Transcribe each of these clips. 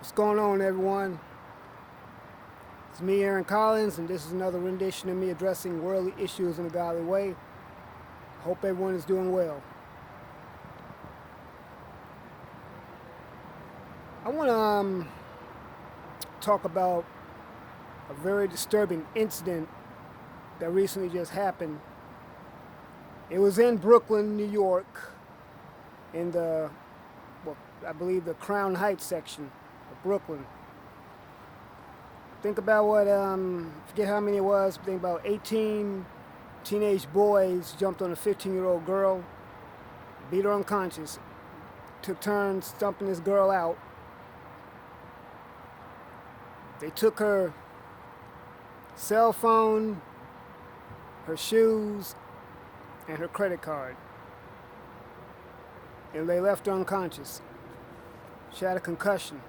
What's going on, everyone? It's me, Aaron Collins, and this is another rendition of me addressing worldly issues in a godly way. Hope everyone is doing well. I want to talk about a very disturbing incident that recently just happened. It was in Brooklyn, New York, in I believe the Crown Heights section of Brooklyn. Think about forget how many it was, think about 18 teenage boys jumped on a 15-year-old girl, beat her unconscious, took turns stumping this girl out. They took her cell phone, her shoes, and her credit card. And they left her unconscious. She had a concussion.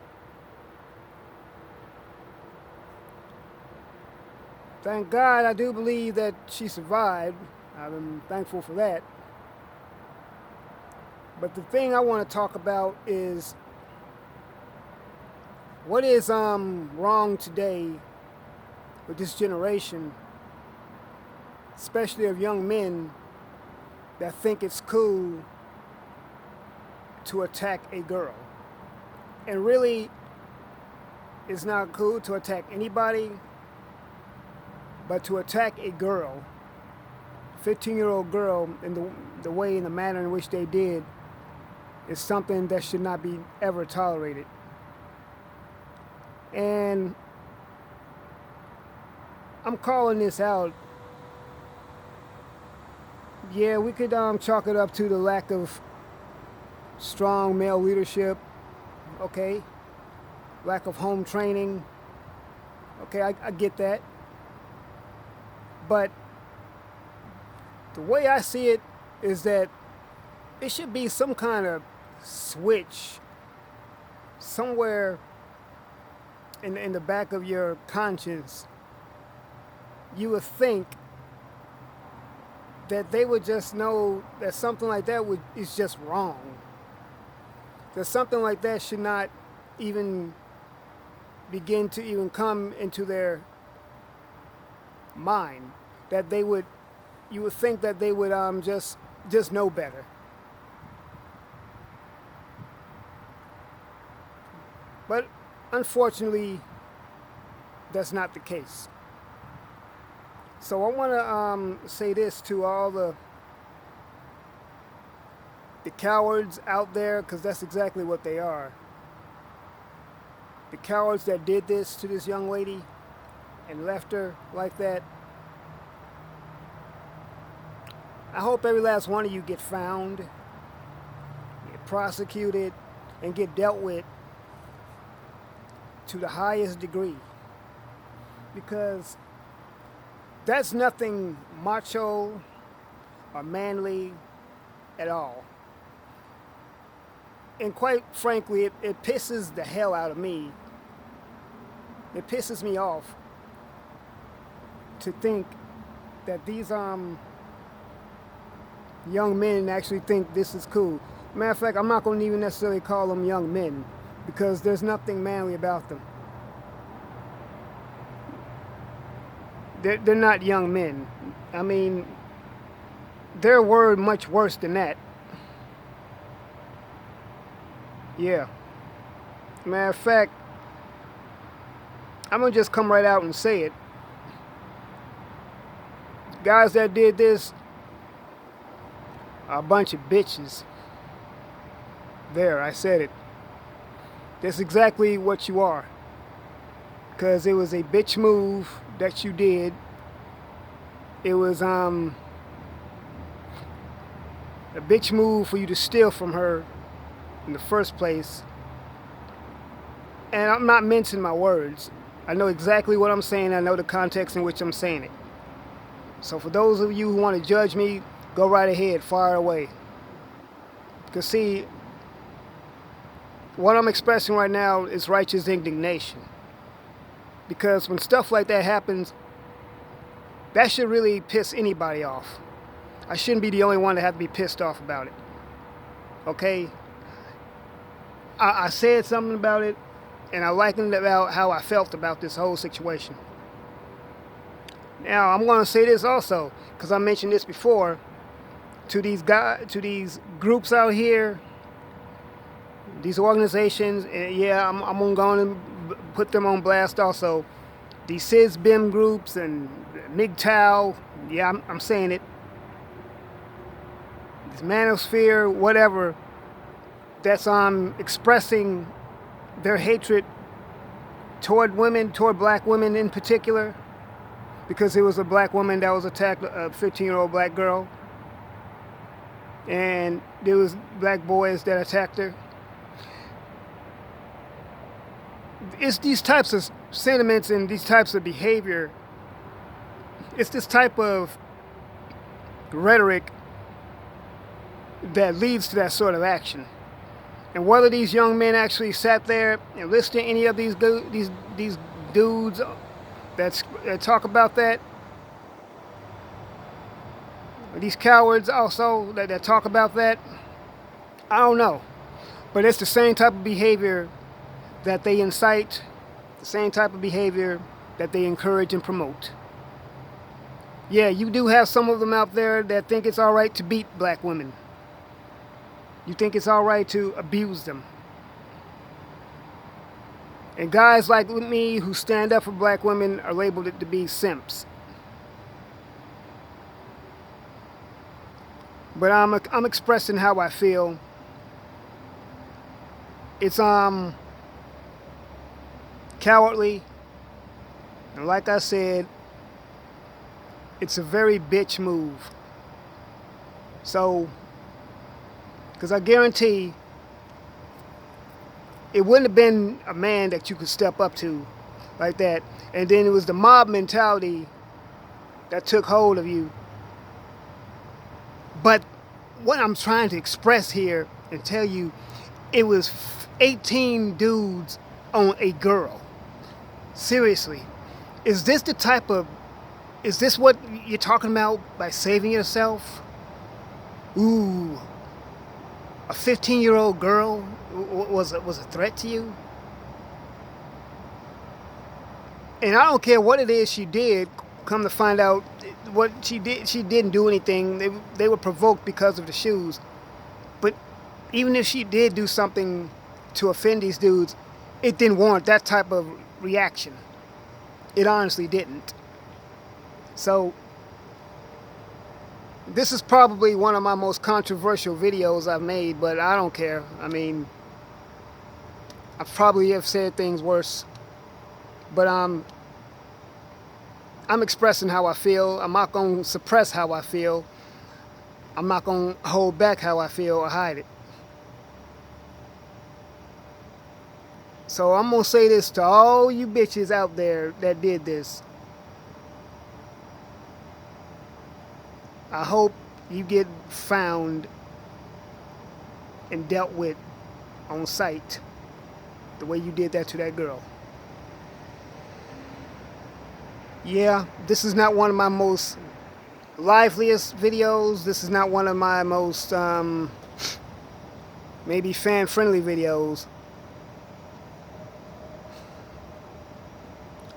Thank God, I do believe that she survived. I'm thankful for that. But the thing I want to talk about is what is wrong today with this generation, especially of young men that think it's cool to attack a girl. And really, it's not cool to attack anybody, but to attack a girl, 15-year-old girl, in the way and the manner in which they did is something that should not be ever tolerated. And I'm calling this out. Yeah, we could chalk it up to the lack of strong male leadership, okay? Lack of home training, okay, I get that. But the way I see it is that it should be some kind of switch somewhere in the back of your conscience. You would think that they would just know that something like that is just wrong. That something like that should not even begin to even come into their mind. That you would think that they would just know better. But unfortunately, that's not the case. So I want to say this to all the cowards out there, because that's exactly what they are. The cowards that did this to this young lady and left her like that. I hope every last one of you get found, get prosecuted, and get dealt with to the highest degree. Because that's nothing macho or manly at all. And quite frankly, it pisses the hell out of me. It pisses me off to think that these young men actually think this is cool. Matter of fact, I'm not going to even necessarily call them young men, because there's nothing manly about them. They're not young men. I mean, they're a word much worse than that. Yeah. Matter of fact, I'm going to just come right out and say it. Guys that did this are a bunch of bitches. There, I said it. That's exactly what you are. Because it was a bitch move that you did. It was a bitch move for you to steal from her in the first place. And I'm not mincing my words. I know exactly what I'm saying. I know the context in which I'm saying it. So for those of you who want to judge me, go right ahead, fire away. Because see, what I'm expressing right now is righteous indignation. Because when stuff like that happens, that should really piss anybody off. I shouldn't be the only one to have to be pissed off about it. Okay? I said something about it. and I likened about how I felt about this whole situation. Now I'm going to say this also, because I mentioned this before, to these these groups out here, these organizations, and yeah, I'm going to put them on blast also. These CISBIM groups and MGTOW, yeah, I'm saying it. This manosphere, whatever, that's expressing their hatred toward women, toward black women in particular, because it was a black woman that was attacked, a 15-year-old black girl, and there was black boys that attacked her. It's these types of sentiments and these types of behavior, it's this type of rhetoric that leads to that sort of action. And whether these young men actually sat there and listened to any of these dudes that talk about that, these cowards also that talk about that, I don't know. But it's the same type of behavior that they incite, the same type of behavior that they encourage and promote. Yeah, you do have some of them out there that think it's all right to beat black women. You think it's all right to abuse them. And guys like me who stand up for black women are labeled to be simps. But I'm expressing how I feel. It's cowardly, and like I said, it's a very bitch move. So, because I guarantee it wouldn't have been a man that you could step up to like that, and then it was the mob mentality that took hold of you. But what I'm trying to express here and tell you, it was 18 dudes on a girl. Seriously, is this what you're talking about by saving yourself? Ooh, a 15-year-old girl was a threat to you? And I don't care what it is she did. Come to find out, what she didn't do anything. They were provoked because of the shoes. But even if she did do something to offend these dudes, it didn't warrant that type of reaction. It honestly didn't. So this is probably one of my most controversial videos I've made, but I don't care. I mean, I probably have said things worse, but I'm expressing how I feel. I'm not going to suppress how I feel. I'm not going to hold back how I feel or hide it. So I'm going to say this to all you bitches out there that did this. I hope you get found and dealt with on sight the way you did that to that girl. Yeah, this is not one of my most liveliest videos. This is not one of my most maybe fan-friendly videos.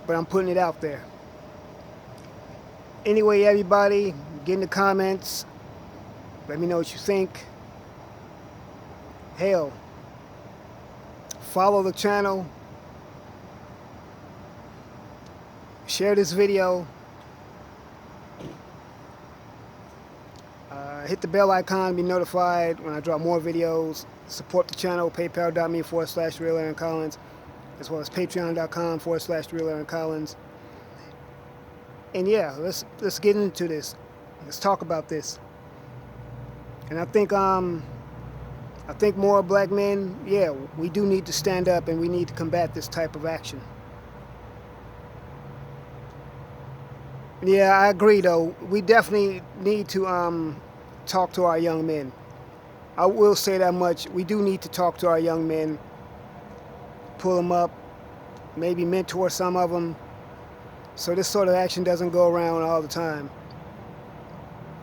But I'm putting it out there. Anyway, everybody, get in the comments. Let me know what you think. Hell, follow the channel. Share this video. Hit the bell icon to be notified when I drop more videos. Support the channel, paypal.me/RealAaronCollins, as well as patreon.com/RealAaronCollins. And yeah, let's get into this. Let's talk about this. And I think more black men, yeah, we do need to stand up and we need to combat this type of action. Yeah, I agree though. We definitely need to talk to our young men. I will say that much. We do need to talk to our young men, pull them up, maybe mentor some of them, so this sort of action doesn't go around all the time.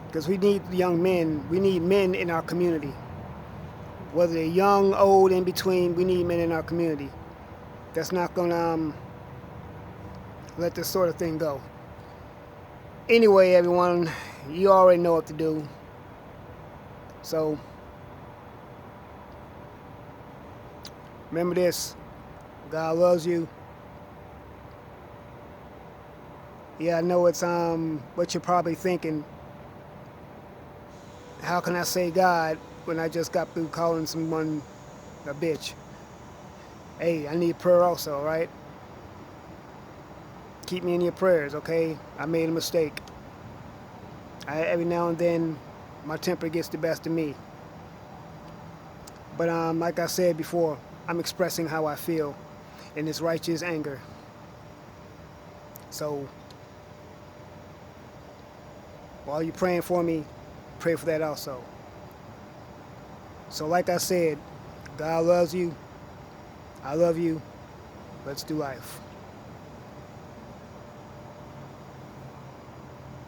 Because we need young men. We need men in our community. Whether they're young, old, in between, we need men in our community that's not gonna let this sort of thing go. Anyway, everyone, you already know what to do. So remember this: God loves you. Yeah, I know it's what you're probably thinking. How can I say God when I just got through calling someone a bitch? Hey, I need prayer also, right? Keep me in your prayers, okay? I made a mistake. Every now and then, my temper gets the best of me. But like I said before, I'm expressing how I feel in this righteous anger. So while you're praying for me, pray for that also. So like I said, God loves you. I love you. Let's do life.